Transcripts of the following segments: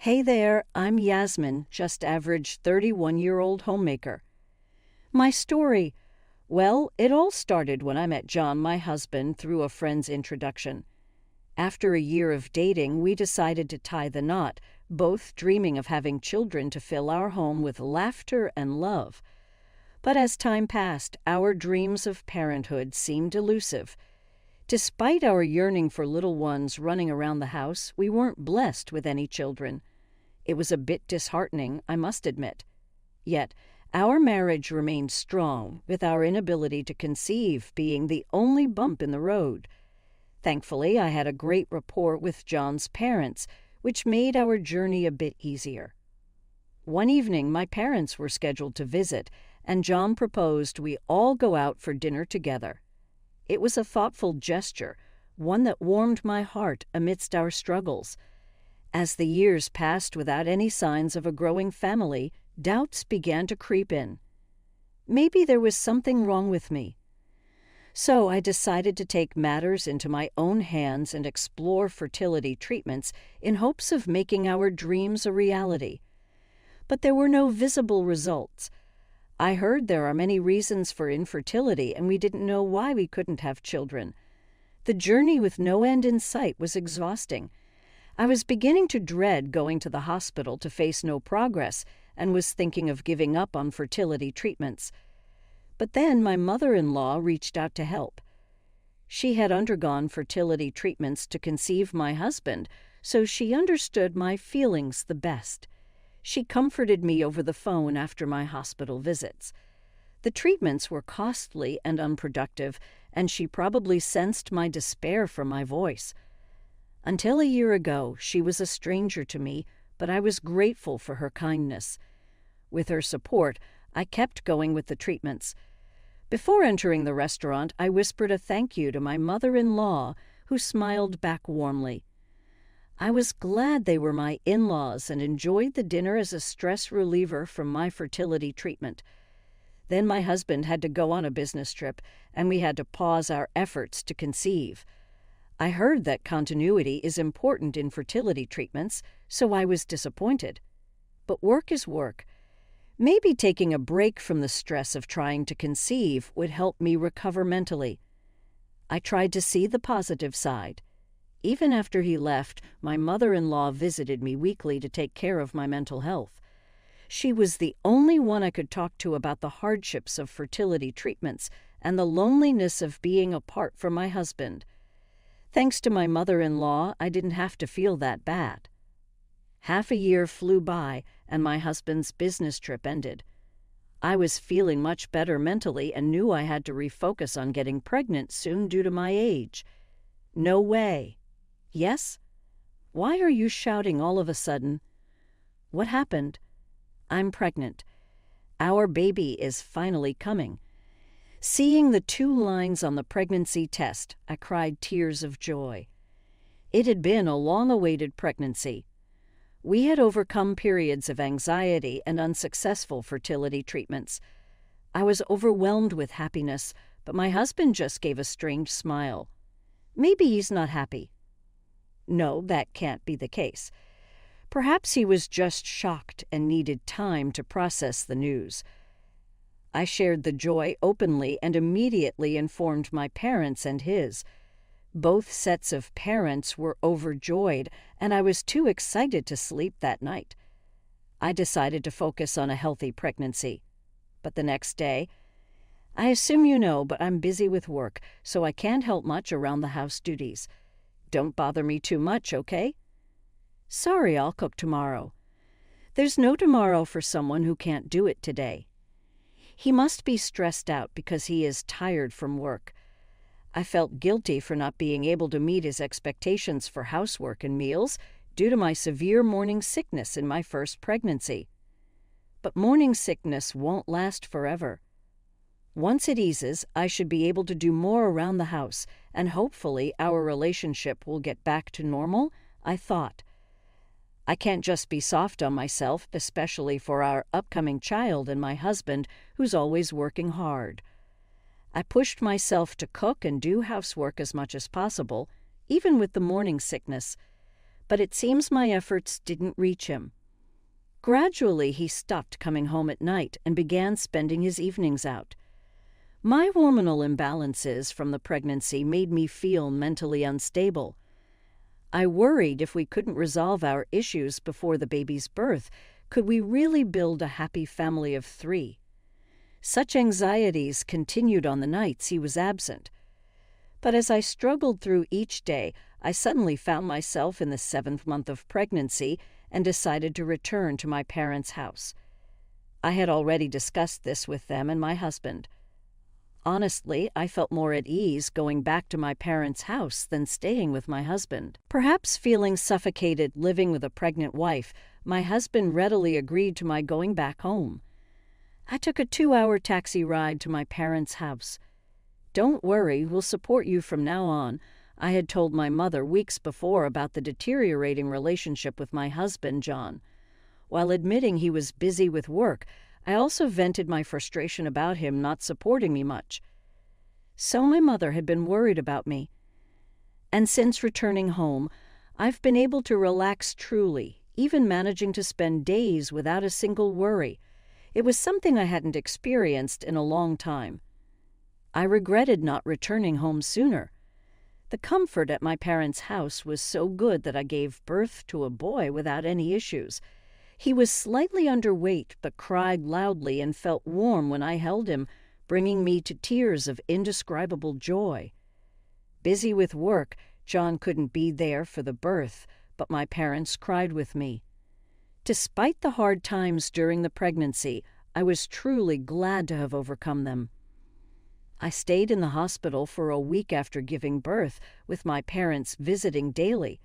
Hey there, I'm Yasmin, just average 31-year-old homemaker. My story, well, it all started when I met John, my husband, through a friend's introduction. After a year of dating, we decided to tie the knot, both dreaming of having children to fill our home with laughter and love. But as time passed, our dreams of parenthood seemed elusive. Despite our yearning for little ones running around the house, we weren't blessed with any children. It was a bit disheartening, I must admit. Yet, our marriage remained strong, with our inability to conceive being the only bump in the road. Thankfully, I had a great rapport with John's parents, which made our journey a bit easier. One evening, my parents were scheduled to visit, and John proposed we all go out for dinner together. It was a thoughtful gesture, one that warmed my heart amidst our struggles. As the years passed without any signs of a growing family, doubts began to creep in. Maybe there was something wrong with me. So I decided to take matters into my own hands and explore fertility treatments in hopes of making our dreams a reality. But there were no visible results. I heard there are many reasons for infertility, and we didn't know why we couldn't have children. The journey with no end in sight was exhausting. I was beginning to dread going to the hospital to face no progress and was thinking of giving up on fertility treatments. But then my mother-in-law reached out to help. She had undergone fertility treatments to conceive my husband, so she understood my feelings the best. She comforted me over the phone after my hospital visits. The treatments were costly and unproductive, and she probably sensed my despair from my voice. Until a year ago, she was a stranger to me, but I was grateful for her kindness. With her support, I kept going with the treatments. Before entering the restaurant, I whispered a thank you to my mother-in-law, who smiled back warmly. I was glad they were my in-laws and enjoyed the dinner as a stress reliever from my fertility treatment. Then my husband had to go on a business trip, and we had to pause our efforts to conceive. I heard that continuity is important in fertility treatments, so I was disappointed. But work is work. Maybe taking a break from the stress of trying to conceive would help me recover mentally. I tried to see the positive side. Even after he left, my mother-in-law visited me weekly to take care of my mental health. She was the only one I could talk to about the hardships of fertility treatments and the loneliness of being apart from my husband. Thanks to my mother-in-law, I didn't have to feel that bad. Half a year flew by, and my husband's business trip ended. I was feeling much better mentally and knew I had to refocus on getting pregnant soon due to my age. No way. Yes? Why are you shouting all of a sudden? What happened? I'm pregnant. Our baby is finally coming. Seeing the 2 lines on the pregnancy test, I cried tears of joy. It had been a long-awaited pregnancy. We had overcome periods of anxiety and unsuccessful fertility treatments. I was overwhelmed with happiness, but my husband just gave a strange smile. Maybe he's not happy. No, that can't be the case. Perhaps he was just shocked and needed time to process the news. I shared the joy openly and immediately informed my parents and his. Both sets of parents were overjoyed, and I was too excited to sleep that night. I decided to focus on a healthy pregnancy. But the next day, I assume you know, but I'm busy with work, so I can't help much around the house duties. Don't bother me too much, okay? Sorry, I'll cook tomorrow. There's no tomorrow for someone who can't do it today. He must be stressed out because he is tired from work. I felt guilty for not being able to meet his expectations for housework and meals due to my severe morning sickness in my first pregnancy. But morning sickness won't last forever. Once it eases, I should be able to do more around the house, and hopefully our relationship will get back to normal, I thought. I can't just be soft on myself, especially for our upcoming child and my husband, who's always working hard. I pushed myself to cook and do housework as much as possible, even with the morning sickness. but it seems my efforts didn't reach him. Gradually, he stopped coming home at night and began spending his evenings out. My hormonal imbalances from the pregnancy made me feel mentally unstable. I worried if we couldn't resolve our issues before the baby's birth, could we really build a happy family of 3? Such anxieties continued on the nights he was absent. But as I struggled through each day, I suddenly found myself in the 7th month of pregnancy and decided to return to my parents' house. I had already discussed this with them and my husband. Honestly, I felt more at ease going back to my parents' house than staying with my husband. Perhaps feeling suffocated living with a pregnant wife, my husband readily agreed to my going back home. I took a 2-hour taxi ride to my parents' house. "Don't worry, we'll support you from now on," I had told my mother weeks before about the deteriorating relationship with my husband, John. While admitting he was busy with work, I also vented my frustration about him not supporting me much. So my mother had been worried about me. And since returning home, I've been able to relax truly, even managing to spend days without a single worry. It was something I hadn't experienced in a long time. I regretted not returning home sooner. The comfort at my parents' house was so good that I gave birth to a boy without any issues. He was slightly underweight but cried loudly and felt warm when I held him, bringing me to tears of indescribable joy. Busy with work, John couldn't be there for the birth, but my parents cried with me. Despite the hard times during the pregnancy, I was truly glad to have overcome them. I stayed in the hospital for a week after giving birth, with my parents visiting daily.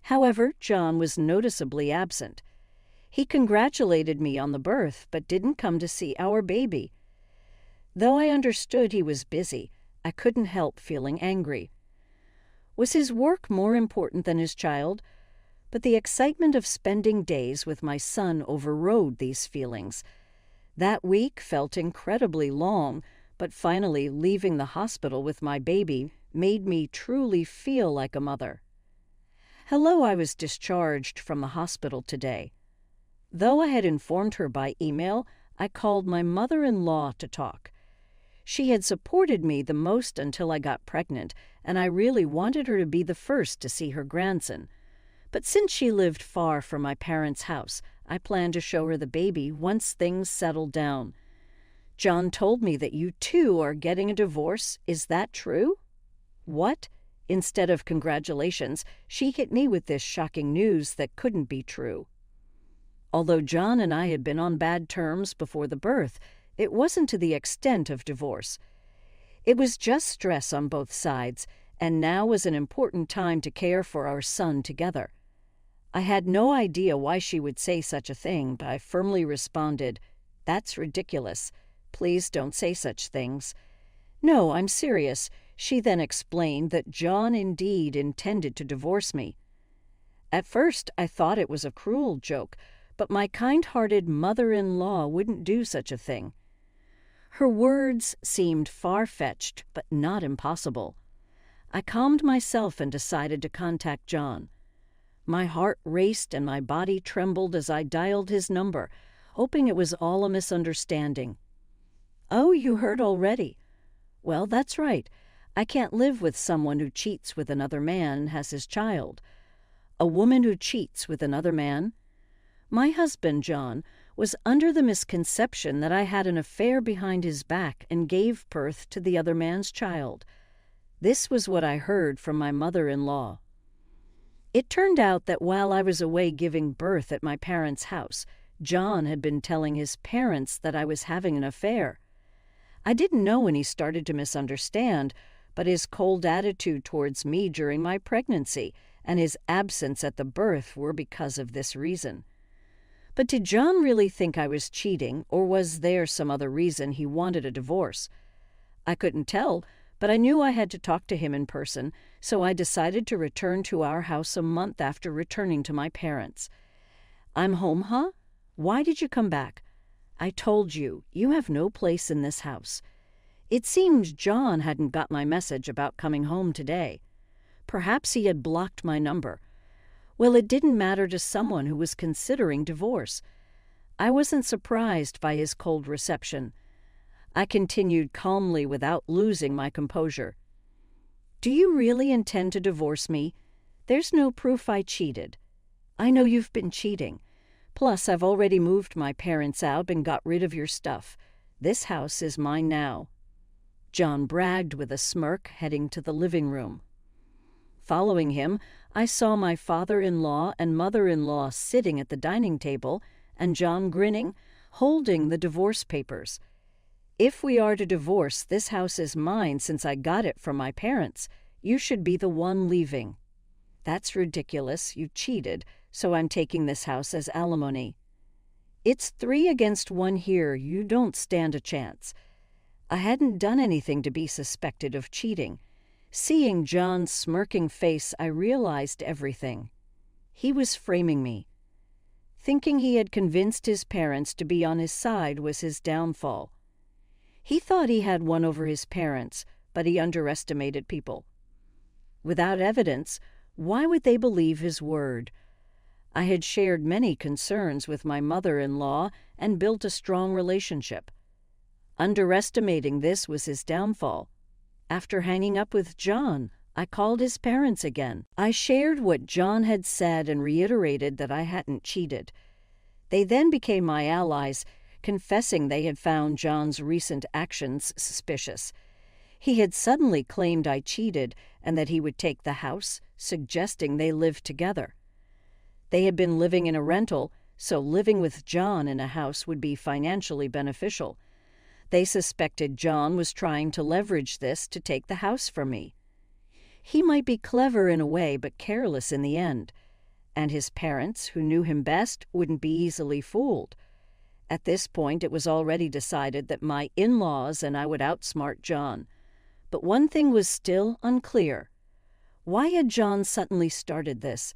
However, John was noticeably absent. He congratulated me on the birth, but didn't come to see our baby. Though I understood he was busy, I couldn't help feeling angry. Was his work more important than his child? But the excitement of spending days with my son overrode these feelings. That week felt incredibly long, but finally leaving the hospital with my baby made me truly feel like a mother. Hello, I was discharged from the hospital today. Though I had informed her by email, I called my mother-in-law to talk. She had supported me the most until I got pregnant, and I really wanted her to be the first to see her grandson. But since she lived far from my parents' house, I planned to show her the baby once things settled down. "John told me that you too are getting a divorce. Is that true?" "What?" Instead of congratulations, she hit me with this shocking news that couldn't be true. Although John and I had been on bad terms before the birth, it wasn't to the extent of divorce. It was just stress on both sides, and now was an important time to care for our son together. I had no idea why she would say such a thing, but I firmly responded, "That's ridiculous. Please don't say such things." "No, I'm serious." She then explained that John indeed intended to divorce me. At first, I thought it was a cruel joke, but my kind-hearted mother-in-law wouldn't do such a thing. Her words seemed far-fetched, but not impossible. I calmed myself and decided to contact John. My heart raced and my body trembled as I dialed his number, hoping it was all a misunderstanding. "Oh, you heard already?" "Well, that's right. I can't live with someone who cheats with another man and has his child." "A woman who cheats with another man?" My husband, John, was under the misconception that I had an affair behind his back and gave birth to the other man's child. This was what I heard from my mother-in-law. It turned out that while I was away giving birth at my parents' house, John had been telling his parents that I was having an affair. I didn't know when he started to misunderstand, but his cold attitude towards me during my pregnancy and his absence at the birth were because of this reason. But did John really think I was cheating, or was there some other reason he wanted a divorce? I couldn't tell, but I knew I had to talk to him in person, so I decided to return to our house a month after returning to my parents. "I'm home, huh? Why did you come back?" "I told you, you have no place in this house." It seemed John hadn't got my message about coming home today. Perhaps he had blocked my number. Well, it didn't matter to someone who was considering divorce. I wasn't surprised by his cold reception. I continued calmly without losing my composure. Do you really intend to divorce me? There's no proof I cheated. I know you've been cheating. Plus, I've already moved my parents out and got rid of your stuff. This house is mine now. John bragged with a smirk, heading to the living room. Following him, I saw my father-in-law and mother-in-law sitting at the dining table, and John grinning, holding the divorce papers. If we are to divorce, this house is mine since I got it from my parents. You should be the one leaving. That's ridiculous. You cheated, so I'm taking this house as alimony. It's 3 against 1 here. You don't stand a chance. I hadn't done anything to be suspected of cheating. Seeing John's smirking face, I realized everything. He was framing me. Thinking he had convinced his parents to be on his side was his downfall. He thought he had won over his parents, but he underestimated people. Without evidence, why would they believe his word? I had shared many concerns with my mother-in-law and built a strong relationship. Underestimating this was his downfall. After hanging up with John, I called his parents again. I shared what John had said and reiterated that I hadn't cheated. They then became my allies, confessing they had found John's recent actions suspicious. He had suddenly claimed I cheated and that he would take the house, suggesting they lived together. They had been living in a rental, so living with John in a house would be financially beneficial. They suspected John was trying to leverage this to take the house from me. He might be clever in a way, but careless in the end. And his parents, who knew him best, wouldn't be easily fooled. At this point, it was already decided that my in-laws and I would outsmart John. But one thing was still unclear. Why had John suddenly started this?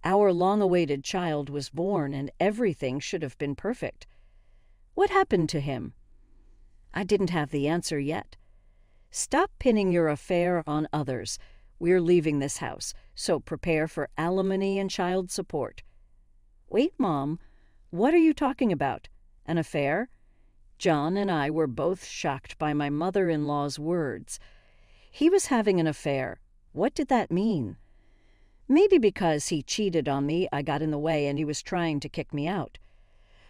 Our long-awaited child was born, and everything should have been perfect. What happened to him? I didn't have the answer yet. Stop pinning your affair on others. We're leaving this house, so prepare for alimony and child support. Wait, Mom, what are you talking about? An affair? John and I were both shocked by my mother-in-law's words. He was having an affair. What did that mean? Maybe because he cheated on me, I got in the way and he was trying to kick me out.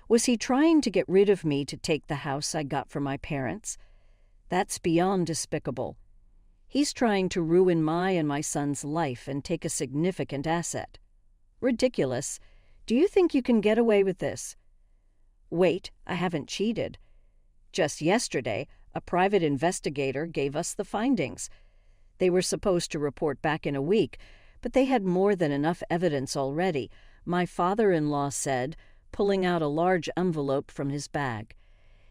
Was he trying to get rid of me to take the house I got from my parents? That's beyond despicable. He's trying to ruin my and my son's life and take a significant asset. Ridiculous. Do you think you can get away with this? Wait, I haven't cheated. Just yesterday, a private investigator gave us the findings. They were supposed to report back in a week, but they had more than enough evidence already, my father-in-law said, pulling out a large envelope from his bag.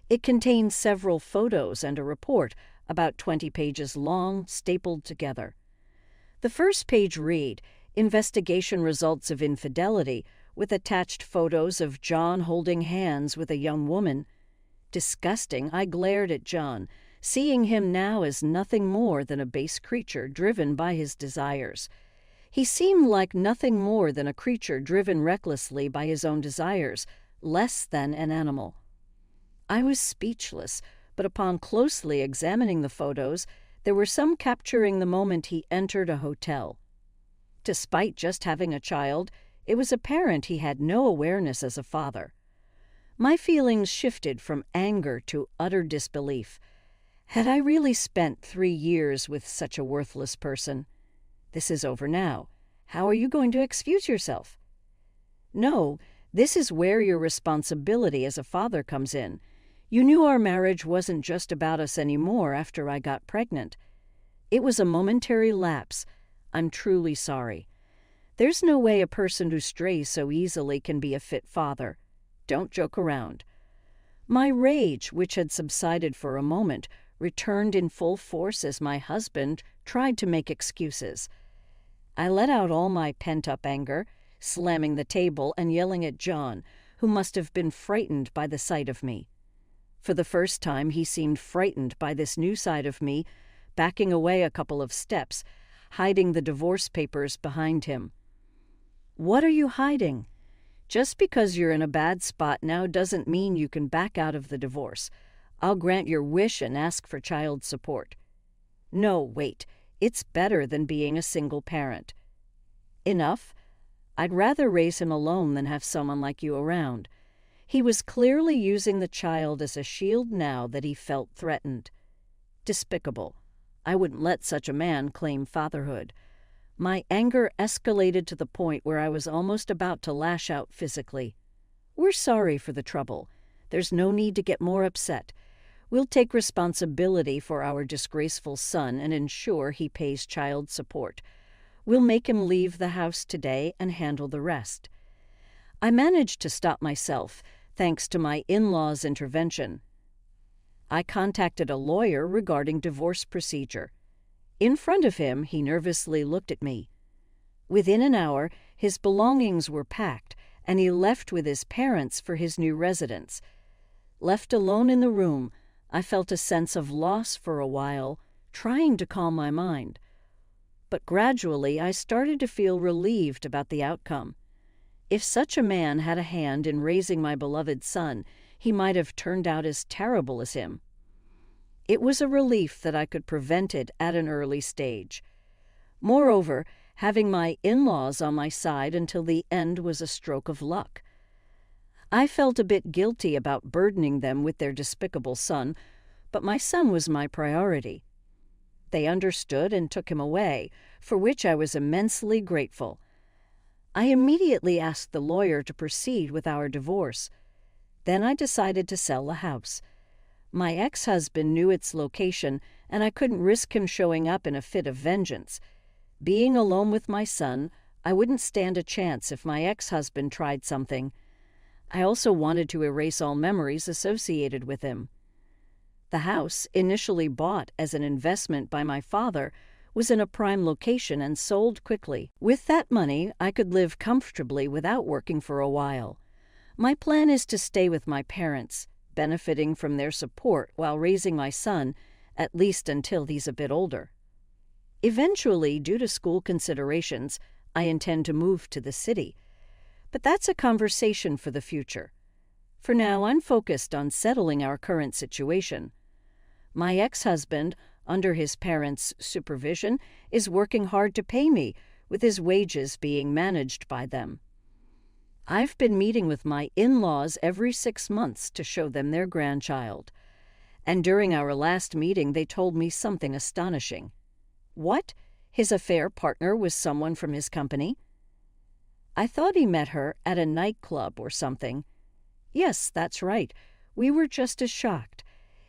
It contained several photos and a report, about 20 pages long, stapled together. The first page read, "Investigation results of infidelity," with attached photos of John holding hands with a young woman. Disgusting, I glared at John, seeing him now as nothing more than a base creature driven by his desires. He seemed like nothing more than a creature driven recklessly by his own desires, less than an animal. I was speechless, but upon closely examining the photos, there were some capturing the moment he entered a hotel. Despite just having a child, it was apparent he had no awareness as a father. My feelings shifted from anger to utter disbelief. Had I really spent 3 years with such a worthless person? This is over now. How are you going to excuse yourself? No, this is where your responsibility as a father comes in. You knew our marriage wasn't just about us anymore after I got pregnant. It was a momentary lapse. I'm truly sorry. There's no way a person who strays so easily can be a fit father. Don't joke around. My rage, which had subsided for a moment, returned in full force as my husband tried to make excuses. I let out all my pent-up anger, slamming the table and yelling at John, who must have been frightened by the sight of me. For the first time, he seemed frightened by this new side of me, backing away a couple of steps, hiding the divorce papers behind him. What are you hiding? Just because you're in a bad spot now doesn't mean you can back out of the divorce. I'll grant your wish and ask for child support. No, wait. It's better than being a single parent. Enough. I'd rather raise him alone than have someone like you around. He was clearly using the child as a shield now that he felt threatened. Despicable. I wouldn't let such a man claim fatherhood. My anger escalated to the point where I was almost about to lash out physically. We're sorry for the trouble. There's no need to get more upset. We'll take responsibility for our disgraceful son and ensure he pays child support. We'll make him leave the house today and handle the rest. I managed to stop myself, thanks to my in-laws' intervention. I contacted a lawyer regarding divorce procedure. In front of him, he nervously looked at me. Within an hour, his belongings were packed, and he left with his parents for his new residence. Left alone in the room, I felt a sense of loss for a while, trying to calm my mind. But gradually, I started to feel relieved about the outcome. If such a man had a hand in raising my beloved son, he might have turned out as terrible as him. It was a relief that I could prevent it at an early stage. Moreover, having my in-laws on my side until the end was a stroke of luck. I felt a bit guilty about burdening them with their despicable son, but my son was my priority. They understood and took him away, for which I was immensely grateful. I immediately asked the lawyer to proceed with our divorce. Then I decided to sell the house. My ex-husband knew its location, and I couldn't risk him showing up in a fit of vengeance. Being alone with my son, I wouldn't stand a chance if my ex-husband tried something. I also wanted to erase all memories associated with him. The house, initially bought as an investment by my father, was in a prime location and sold quickly. With that money, I could live comfortably without working for a while. My plan is to stay with my parents, benefiting from their support while raising my son, at least until he's a bit older. Eventually, due to school considerations, I intend to move to the city. But that's a conversation for the future. For now, I'm focused on settling our current situation. My ex-husband, under his parents' supervision, is working hard to pay me, with his wages being managed by them. I've been meeting with my in-laws every 6 months to show them their grandchild. And during our last meeting, they told me something astonishing. What? His affair partner was someone from his company? I thought he met her at a nightclub or something. Yes, that's right. We were just as shocked.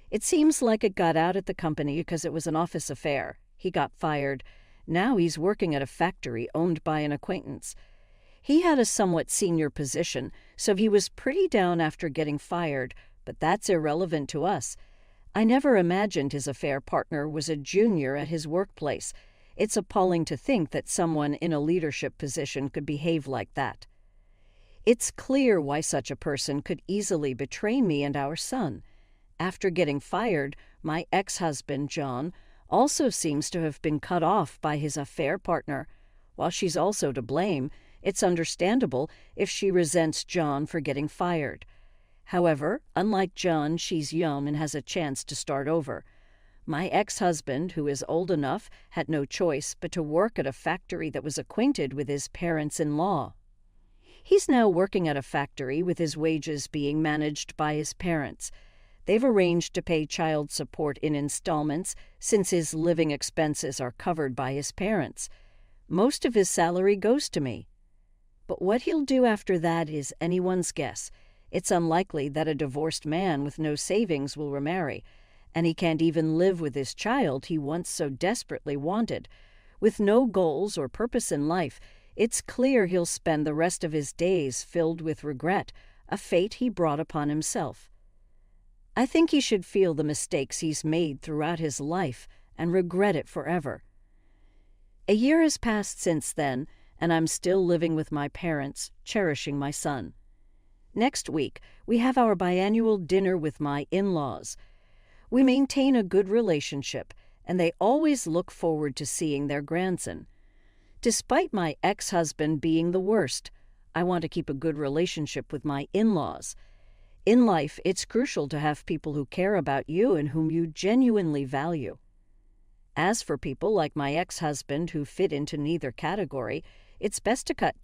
It seems like it got out at the company because it was an office affair. He got fired. Now he's working at a factory owned by an acquaintance. He had a somewhat senior position, so he was pretty down after getting fired, but that's irrelevant to us. I never imagined his affair partner was a junior at his workplace. It's appalling to think that someone in a leadership position could behave like that. It's clear why such a person could easily betray me and our son. After getting fired, my ex-husband, John, also seems to have been cut off by his affair partner. While she's also to blame, it's understandable if she resents John for getting fired. However, unlike John, she's young and has a chance to start over. My ex-husband, who is old enough, had no choice but to work at a factory that was acquainted with his parents-in-law. He's now working at a factory with his wages being managed by his parents. They've arranged to pay child support in installments since his living expenses are covered by his parents. Most of his salary goes to me. But what he'll do after that is anyone's guess. It's unlikely that a divorced man with no savings will remarry, and he can't even live with his child he once so desperately wanted. With no goals or purpose in life, it's clear he'll spend the rest of his days filled with regret, a fate he brought upon himself. I think he should feel the mistakes he's made throughout his life and regret it forever. A year has passed since then, and I'm still living with my parents, cherishing my son. Next week, we have our biannual dinner with my in-laws. We maintain a good relationship, and they always look forward to seeing their grandson. Despite my ex-husband being the worst, I want to keep a good relationship with my in-laws. In life, it's crucial to have people who care about you and whom you genuinely value. As for people like my ex-husband who fit into neither category, it's best to cut